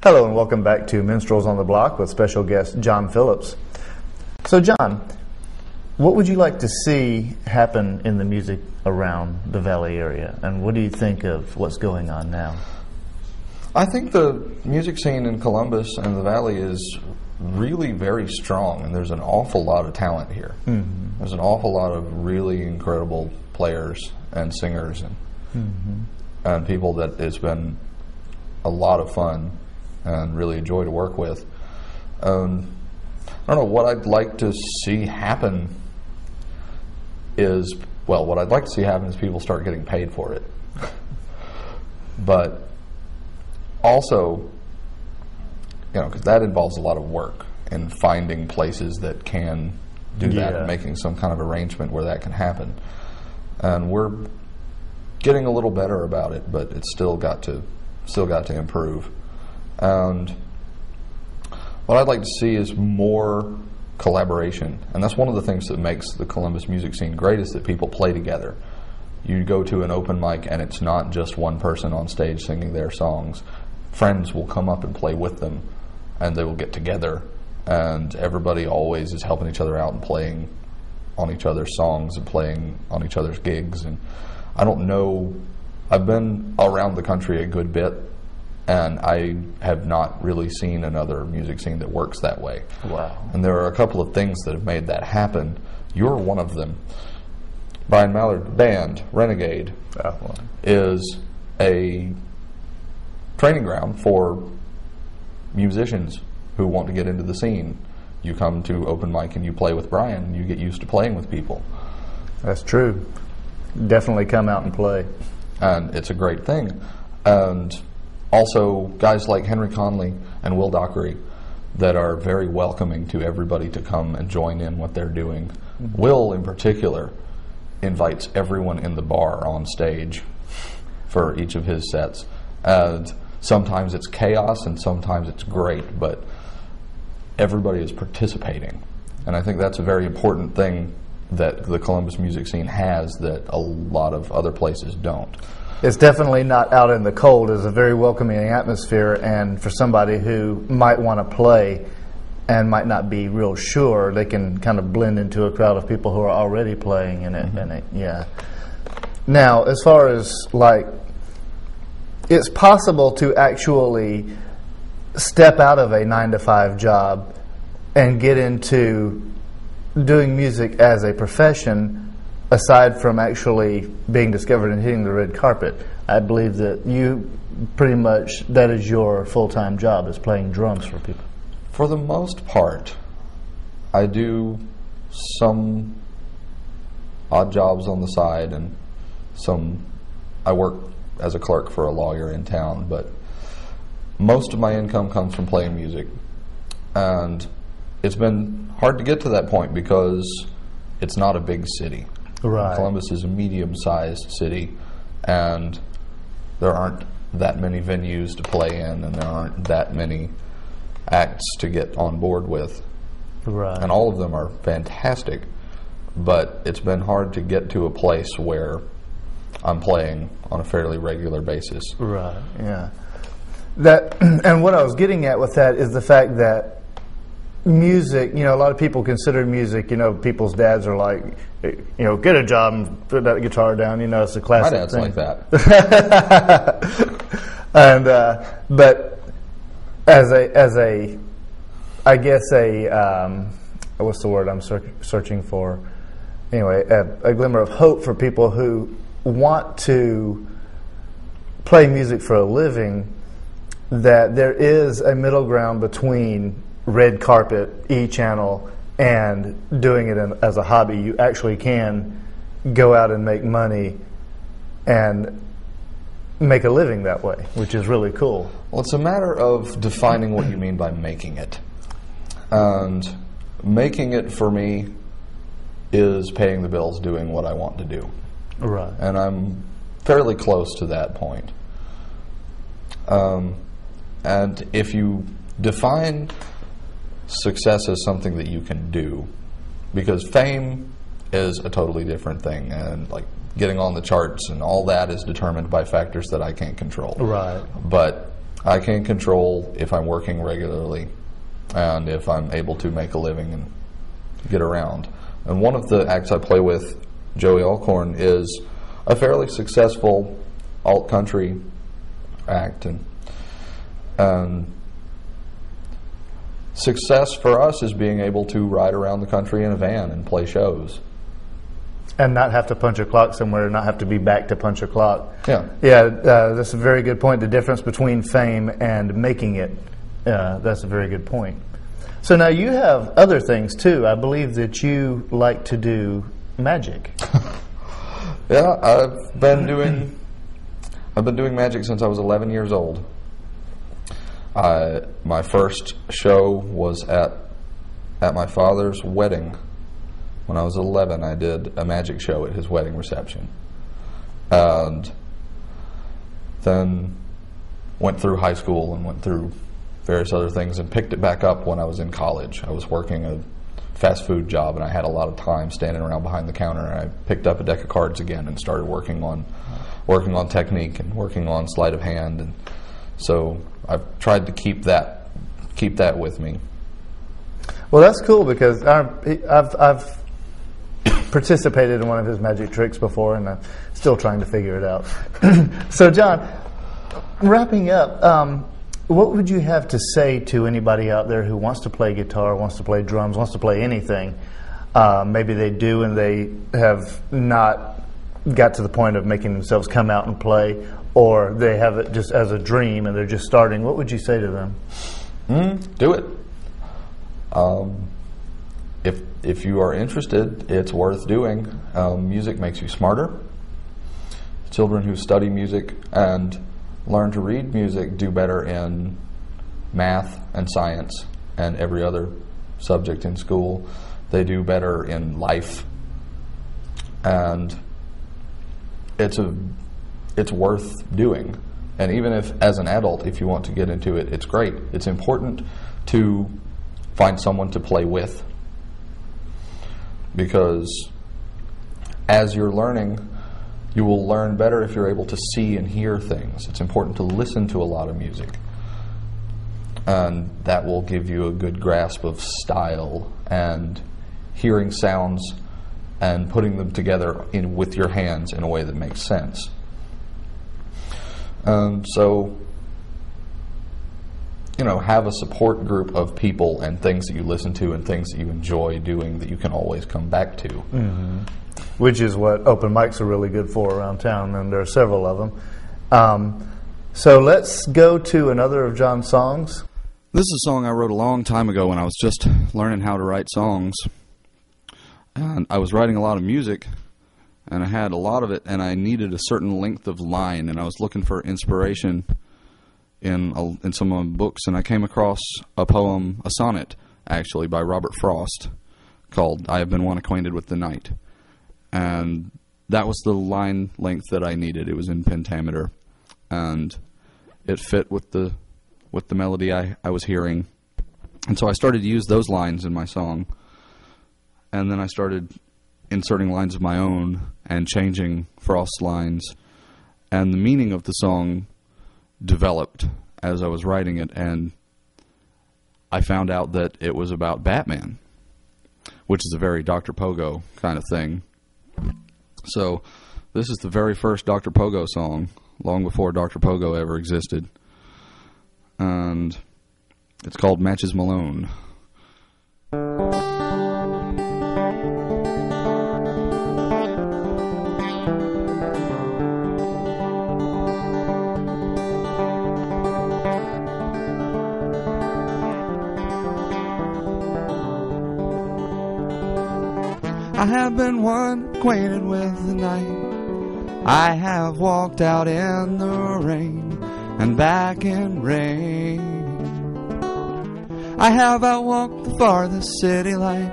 Hello and welcome back to Minstrels on the Block with special guest John Phillips. So John, what would you like to see happen in the music around the Valley area, and what do you think of what's going on now? I think the music scene in Columbus and the Valley is really very strong, and there's an awful lot of talent here. Mm-hmm. There's an awful lot of really incredible players and singers and people that it's been a lot of fun and really a joy to work with. I don't know, what I'd like to see happen is, well, what I'd like to see happen is people start getting paid for it. But also, you know, because that involves a lot of work in finding places that can do that and making some kind of arrangement where that can happen. And we're getting a little better about it, but it's still got to improve. And what I'd like to see is more collaboration, and that's one of the things that makes the Columbus music scene great, is that people play together. You go to an open mic and it's not just one person on stage singing their songs. Friends will come up and play with them, and they will get together, and everybody always is helping each other out and playing on each other's songs and playing on each other's gigs. And I don't know, I've been around the country a good bit, and I have not really seen another music scene that works that way. Wow. And there are a couple of things that have made that happen. You're one of them. Brian Mallard band, Renegade, is a training ground for musicians who want to get into the scene. You come to open mic and you play with Brian, and you get used to playing with people. That's true. Definitely come out and play. And it's a great thing. And also guys like Henry Conley and Will Dockery that are very welcoming to everybody to come and join in what they're doing. Mm-hmm. Will, in particular, invites everyone in the bar on stage for each of his sets. And sometimes it's chaos and sometimes it's great, but everybody is participating. And I think that's a very important thing that the Columbus music scene has that a lot of other places don't. It's definitely not out in the cold. It's a very welcoming atmosphere, and for somebody who might want to play and might not be real sure, they can kind of blend into a crowd of people who are already playing in it. Yeah. Now, as far as like, it's possible to actually step out of a 9-to-5 job and get into doing music as a profession, aside from actually being discovered and hitting the red carpet. I believe that you pretty much, that is your full-time job, is playing drums for people. For the most part, I do some odd jobs on the side, and I work as a clerk for a lawyer in town, but most of my income comes from playing music. And it's been hard to get to that point because it's not a big city. Right. Columbus is a medium-sized city, and there aren't that many venues to play in, and there aren't that many acts to get on board with. Right. And all of them are fantastic, but it's been hard to get to a place where I'm playing on a fairly regular basis. Right, yeah. And what I was getting at with that is the fact that music, you know, a lot of people consider music, you know, people's dads are like, you know, get a job and put that guitar down, you know, it's a classic My dad's thing. like that. And, but as a, I guess what's the word I'm searching for? Anyway, a glimmer of hope for people who want to play music for a living, that there is a middle ground between red carpet, E-channel, and doing it as a hobby. You actually can go out and make money and make a living that way, which is really cool. Well, it's a matter of defining what you mean by making it. And making it for me is paying the bills, doing what I want to do. Right. And I'm fairly close to that point. And if you define success as something that you can do, because fame is a totally different thing, and like getting on the charts and all that is determined by factors that I can't control. Right. But I can control if I'm working regularly and if I'm able to make a living and get around. And one of the acts I play with, Joey Alcorn, is a fairly successful alt-country act. And success for us is being able to ride around the country in a van and play shows. And not have to punch a clock somewhere, not have to be back to punch a clock. Yeah. Yeah, that's a very good point. The difference between fame and making it, that's a very good point. So now you have other things too. I believe that you like to do magic. Yeah, I've been doing magic since I was 11 years old. My first show was at my father's wedding. When I was 11, I did a magic show at his wedding reception. And then went through high school and went through various other things and picked it back up when I was in college. I was working a fast food job and I had a lot of time standing around behind the counter, and I picked up a deck of cards again and started working on technique and working on sleight of hand. And so I've tried to keep that with me. Well, that's cool, because I've participated in one of his magic tricks before, and I'm still trying to figure it out. So, John, wrapping up, what would you have to say to anybody out there who wants to play guitar, wants to play drums, wants to play anything? Maybe they do and they have not got to the point of making themselves come out and play, or they have it just as a dream and they're just starting. What would you say to them? Do it. If you are interested, it's worth doing. Music makes you smarter. Children who study music and learn to read music do better in math and science and every other subject in school. They do better in life. And it's worth doing. And even if, as an adult, if you want to get into it, it's great. It's important to find someone to play with, because as you're learning, you will learn better if you're able to see and hear things. It's important to listen to a lot of music, and that will give you a good grasp of style and hearing sounds and putting them together with your hands in a way that makes sense. So, have a support group of people and things that you listen to and things that you enjoy doing that you can always come back to. Mm-hmm. Which is what open mics are really good for around town, and there are several of them. So let's go to another of John's songs. This is a song I wrote a long time ago when I was just learning how to write songs. And I was writing a lot of music, and I had a lot of it, and I needed a certain length of line, and I was looking for inspiration in some of my books, and I came across a poem, a sonnet, actually, by Robert Frost, called I Have Been One Acquainted with the Night. And that was the line length that I needed. It was in pentameter, and it fit with the melody I was hearing. And so I started to use those lines in my song, and then I started inserting lines of my own and changing Frost's lines, and the meaning of the song developed as I was writing it, and I found out that it was about Batman, which is a very Dr. Pogo kind of thing. So this is the very first Dr. Pogo song, long before Dr. Pogo ever existed, and it's called Matches Malone. I have been one acquainted with the night. I have walked out in the rain and back in rain. I have outwalked the farthest city light,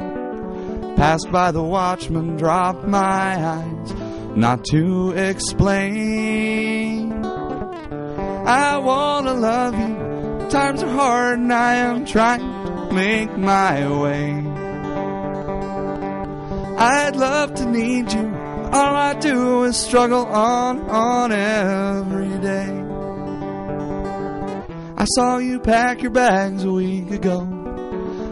passed by the watchman, dropped my eyes, not to explain. I want to love you, times are hard and I am trying to make my way. I'd love to need you, all I do is struggle on every day. I saw you pack your bags a week ago.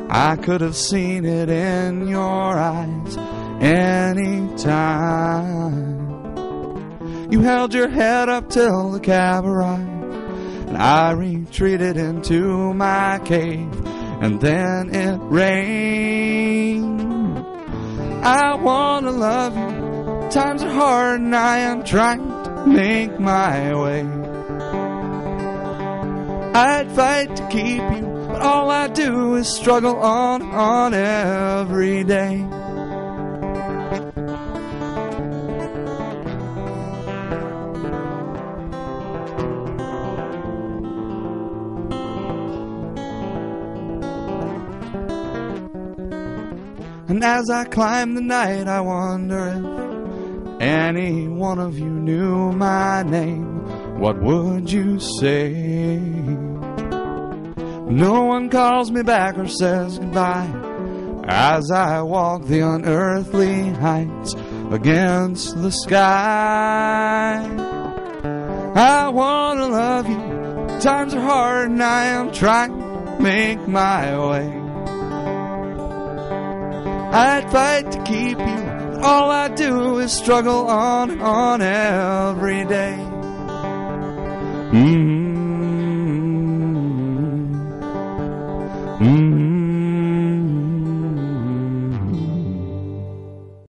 I could have seen it in your eyes anytime. You held your head up till the cab arrived, and I retreated into my cave, and then it rained. I want to love you. Times are hard and I am trying to make my way. I'd fight to keep you, but all I do is struggle on every day. And as I climb the night, I wonder if any one of you knew my name. What would you say? No one calls me back or says goodbye as I walk the unearthly heights against the sky. I want to love you. Times are hard and I am trying to make my way. I'd fight to keep you, but all I do is struggle on every day. Mm-hmm.